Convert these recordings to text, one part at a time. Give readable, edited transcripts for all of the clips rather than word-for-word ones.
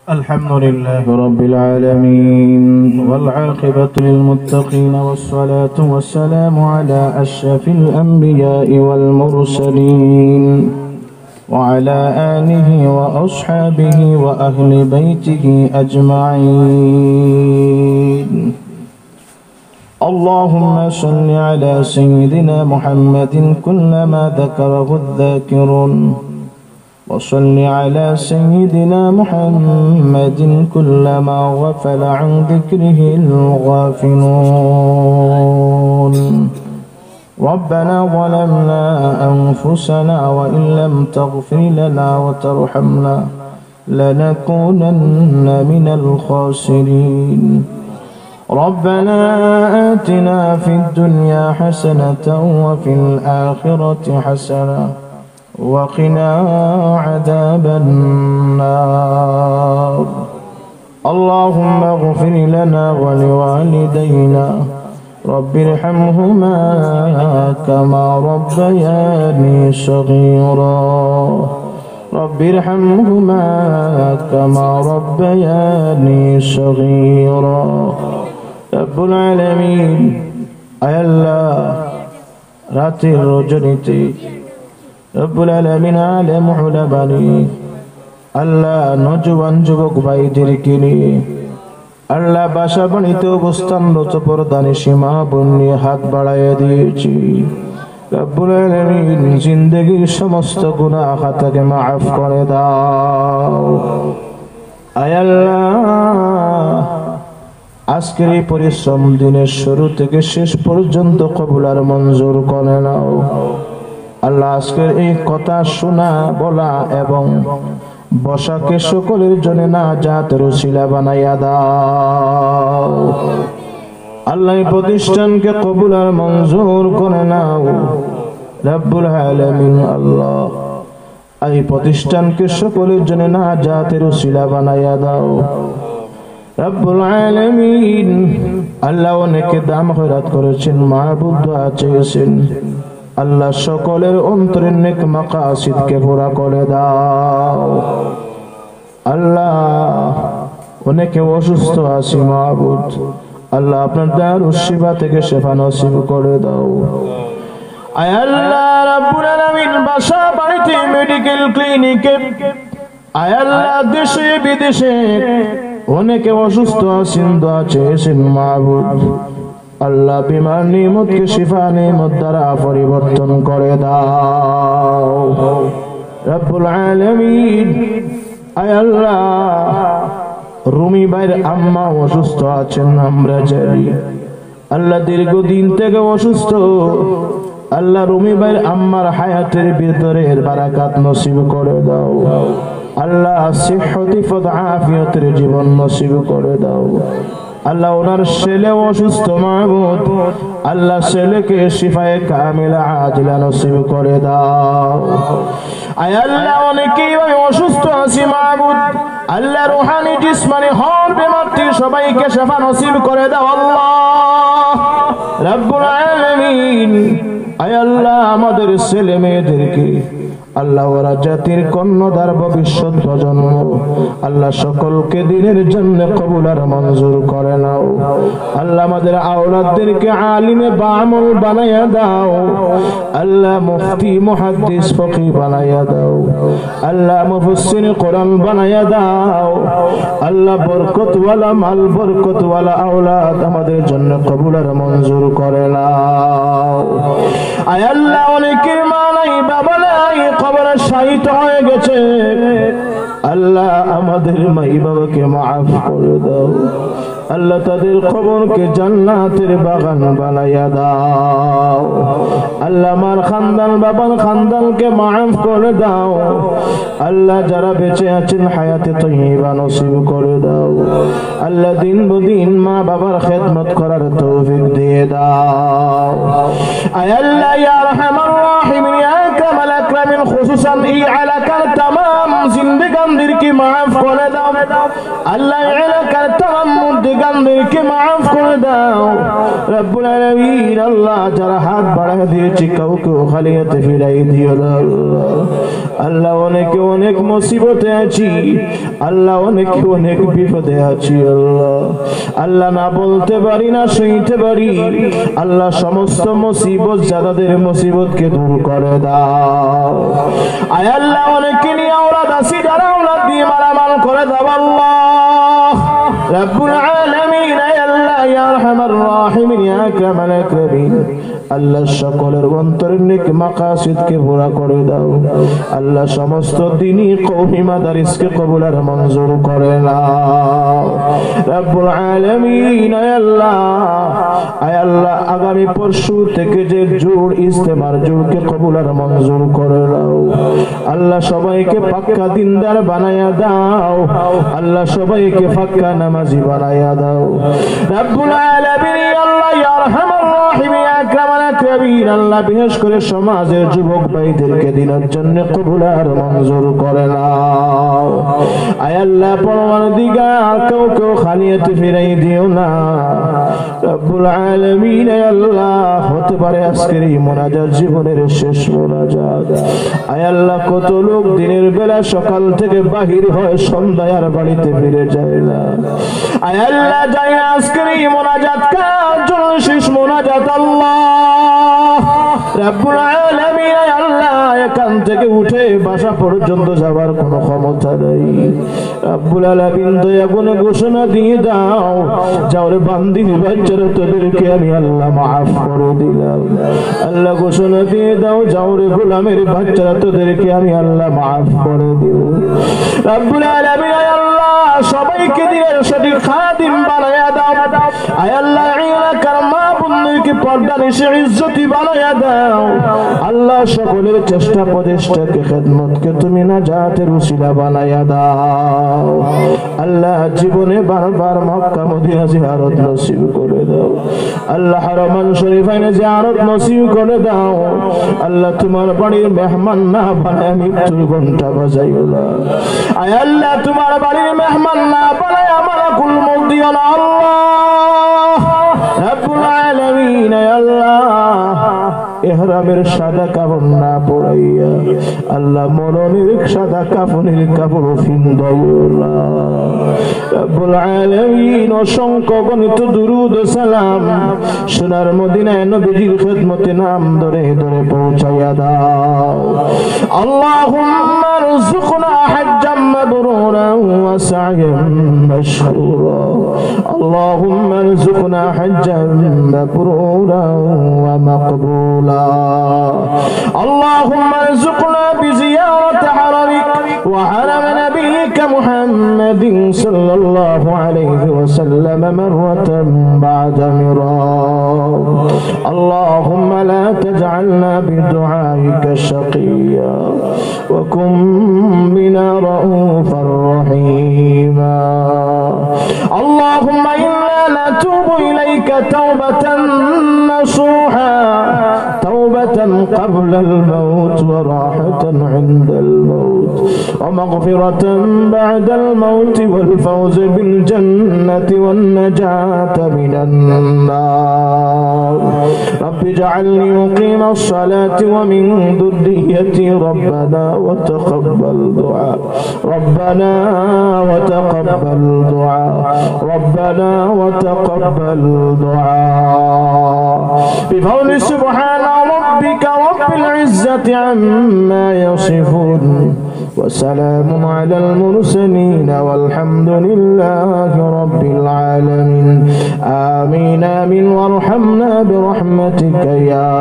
الحمد لله رب العالمين والعاقبة للمتقين والصلاة والسلام على أشرف الأنبياء والمرسلين وعلى آله وأصحابه وأهل بيته أجمعين. اللهم صل على سيدنا محمد كلما ذكره الذاكرون وصل على سيدنا محمد كلما غفل عن ذكره الغافلون. ربنا ظلمنا أنفسنا وإن لم تغفر لنا وترحمنا لنكونن من الخاسرين. ربنا آتنا في الدنيا حسنة وفي الآخرة حسنة وقنا عذاب النار. اللهم اغفر لنا ولوالدينا رب ارحمهما كما ربياني صغيرا. رب ارحمهما كما ربياني صغيرا. رب العالمين আয় আল্লাহ রাতের রজনীতে রব্বুল আলামিন আলেম উলামানি আল্লাহ নওজোয়ান যুবক ভাইদেরকে নিয়ে আল্লাহ বাসা বাড়িতে অবস্থানরত পর্দানিশী মা বোন নিয়ে হাত বাড়াইয়া দিয়েছি। রব্বুল আলামিন জিন্দেগীর সমস্ত গুনাহ খাতাকে মাফ করে দাও। আয় আল্লাহ আজকের এই পরিশ্রম দিনের শুরু থেকে শেষ পর্যন্ত কবুল আর মঞ্জুর করে নাও। আল্লাহ আজকের এই কথা শোনা বলা এবং বসাকে সকলের জন্য নাজাতের উসিলা বানাইয়া দাও। আল্লাহ এই প্রতিষ্ঠানকে কবুল আর মঞ্জুর করে নাও রব্বুল আলামিন। আল্লাহ এই প্রতিষ্ঠানকে সকলের জন্য নাজাতের উসিলা বানাইয়া দাও রব্বুল আলামিন। আল্লাহ অনেকে দাম খয়রাত করেছেন, মাহবুব দোয়া চেয়েছেন, আল্লাহ সকলের অন্তরের নেক মাকাসিদকে পুরা করে দাও। আল্লাহ অনেকে অসুস্থ আছে মাহবুব, আল্লাহ আপনার দারুস শিফা থেকে শিফা নসিব করে দাও। আয় আল্লাহ রাব্বুল আলামিন বাসা বাড়িতে মেডিকেল ক্লিনিকে আয় আল্লাহ দেশে বিদেশে অনেকে অসুস্থ আছেন, দোয়া চেয়েছেন মাহবুব। আল্লাহ বিমার নিয়ামতকে শিফা নিয়ামত দ্বারা পরিবর্তন করে দাও রব্বুল আলামিন। আয় আল্লাহ রুমি ভাইয়ের আম্মা অসুস্থ আছেন, আমরা জানি আল্লাহ দীর্ঘদিন থেকে অসুস্থ। আল্লাহ রুমি ভাইয়ের আম্মার হায়াতের ভিতরে বারাকাত নসিব করে দাও। আল্লাহ সিহতি ফদ আফিয়তের জীবন নসিব করে দাও। আল্লাহ ওনার ছেলে অসুস্থ মাহবুব, আল্লাহ ছেলেকে শিফায়ে কামিলা আজিলা নসিব করে দাও। আয় আল্লাহ অনেকেই অসুস্থ আছে মাহবুব, আল্লাহ রুহানি জিসমানি হর বেমার থেকে সবাইকে শিফা নসিব করে দাও আল্লাহ রাব্বুল আলামিন। আয় আল্লাহ আমাদের ছেলে মেয়েদেরকে আল্লাহ ওরা জাতির কর্ণধার ভবিষ্যৎ প্রজন্ম আল্লাহ সকলকে দিনের জন্য কবুল আর মঞ্জুর করে নাও। আল্লাহ আমাদের আওলাদদেরকে আলিমে বামল বানাইয়া দাও। আল্লাহ মুফতি মুহাদ্দিস ফকি বানাইয়া দাও। আল্লাহ মুফাসসির কোরআন বানাইয়া দাও। আল্লাহ বরকতওয়ালা মাল বরকতওয়ালা আওলাদ আমাদের জন্য কবুল আর মঞ্জুর করে নাও। আয় আল্লাহ অনেকের মা নাই বাবা নাই, কবরে শাহীদ হয়ে গেছে, আল্লাহ আমাদের মাই বাবাকে মাফ করে দাও। আল্লাহ তাদের কবরকে জান্নাতের বাগান বানাইয়া দাও। আল্লাহ আমার খানদান বাবার খানদানকে মাফ করে দাও। আল্লাহ যারা বেঁচে আছেন হায়াতে তয়্যিবা নসিব করে দাও। আল্লাহ দিন বদিন মা বাবার খেদমত করার তৌফিক দিয়ে দাও। আয় আল্লাহ ইয়া আরহামার রাহিমিন ইয়া কামাল আকরামিন খুসুসান এই এলাকার तमाम জিন্দেগানদেরকে মাফ করে দাও। আল্লাহ এলাকার तमाम গুনাহগারদেরকে মাফ করে দাও রব্বুল আলামিন। আল্লাহ যারা হাত বাড়ায় দিয়েছে কাউকে খালি হাতে ফিরাই দিও না আল্লাহ। অনেকে অনেক মুসিবতে আছি আল্লাহ, অনেকে অনেক বিপদে আছি আল্লাহ। আল্লাহ না বলতে পারি না সইতে পারি আল্লাহ, সমস্ত মুসিবত যাদের মুসিবতকে দূর করে দাও আয় আল্লাহ। অনেকে নিয়ে আওলাদ আসি যারা আওলাদ দিয়ে মালামাল করে দাও আল্লাহ রব্বুল আলামিন। আয় আল্লাহ ইয়া আরহামার রাহিমিন ইয়া আকরামাল আকরামিন। আল্লাহ সকলের অন্তরের নেক মাকাসিদকে পুরা করে দাও আল্লাহ। সমস্ত দ্বীনি কওমি মাদারিসকে কবুল আর মঞ্জুর করে নাও রব্বুল আলামিন। আয় আল্লাহ আগামী পরশু থেকে যে জোর ইজতেমার জোরকে কবুল আর মঞ্জুর করে নাও আল্লাহ। সবাইকে পাক্কা দিনদার বানায়া দাও আল্লাহ, সবাইকে পাক্কা নামাজি বানায়া দাও রব্বুল আলামিন। আল্লাহ ইয়া আরহামার রাহিমিন ইয়া আকরামাল আকরামিন। আল্লাহ বিশেষ করে সমাজের যুবক ভাইদেরকে দিনের জন্য কবুল আর মঞ্জুর করে নাও আয় আল্লাহ। পরওয়ারদিগার কাউকে খালি হাতে ফিরাই দিও না রব্বুল আলামিন। আয় আল্লাহ হতে পারে আজকের এই মোনাজাত জীবনের শেষ মোনাজাত আয় আল্লাহ। কত লোক দিনের বেলা সকাল থেকে বাহির হয় সন্ধ্যায় আর বাড়িতে ফিরে যায় না আয় আল্লাহ। যাই আজকের এই মোনাজাত কার জন্য শেষ মোনাজাত আল্লাহ রব্বুল আলামিন। আয় আল্লাহ এখান থেকে উঠে বাসা পর্যন্ত যাবার কোনো ক্ষমতা নেই রব্বুল আলামিন। দয়া করে ঘোষণা দিয়ে দাও যাওরে বান্দির বাচ্চারা তোদেরকে আমি আল্লাহ মাফ করে দিলাম আল্লাহ। ঘোষণা দিয়ে দাও যাওরে গোলামের বাচ্চারা তোদেরকে আমি আল্লাহ মাফ করে দিব রব্বুল আলামিন। আয় আল্লাহ সবাইকে দিয়ে সঠিক খাদিম বানায়া দাও আয় আল্লাহ। এলাকার মা বোনদেরকে পর্দা নিশে ইজ্জতি বানায়া দাও আল্লাহ। সকলের চেষ্টা প্রচেষ্টাকে খেদমতকে তুমি নাজাতের উসিলা বানায়া দাও আল্লাহ। জীবনে বারবার মক্কা মদিনা জিয়ারত নসিব করে দাও আল্লাহ। হারামান শরীফাইনে জিয়ারত নসিব করে দাও আল্লাহ। তোমার বাড়ির মেহমান না বানায় মৃত্যুর ঘন্টা বাজাইও না আয় আল্লাহ। তোমার বাড়ির মেহমান না বানায় মালাকুল মউত দিও না আল্লাহ রব্বুল আলামিন। আয় আল্লাহ ইহরামের সাদা কাপড় না পরাইয়া আল্লাহ মরণের সাদা কাফনের কাপড় ফিন্দাইওলা রব্বুল আলামিন। অসংখ্য গণিত দুরুদ ও সালাম সোনার মদিনায় নবীজির খিদমতে নাম ধরে ধরে পৌঁছাইয়া দাও আল্লাহুম্মা রযুকনা হাজ্জাম মাবরুরান ওয়া সা'য়ান মাশকুরা আল্লাহুম্মা রযুকনা হাজ্জাম মাবরুরান ওয়া মাকবুলা اللهم ارزقنا بزيارة حرمك وحرم نبيك محمد صلى الله عليه وسلم مرة بعد مرار اللهم لا تجعلنا بدعائك شقيا وكن بنا رؤوفا رحيما اللهم إنا نتوب إليك توبة نصوحا توبة قبل الموت وراحة عند الموت ومغفرة بعد الموت والفوز بالجنة والنجاة من النار رب اجعلني مقيم الصلاة ومن ذريتي ربنا وتقبل دعاء ربنا وتقبل دعاء ربنا وتقبل دعاء بفضل سبحان ربك رب العزة عما يصفون وسلام على المرسلين والحمد لله رب العالمين آمين آمين وارحمنا برحمتك يا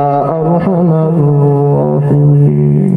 أرحم الراحمين.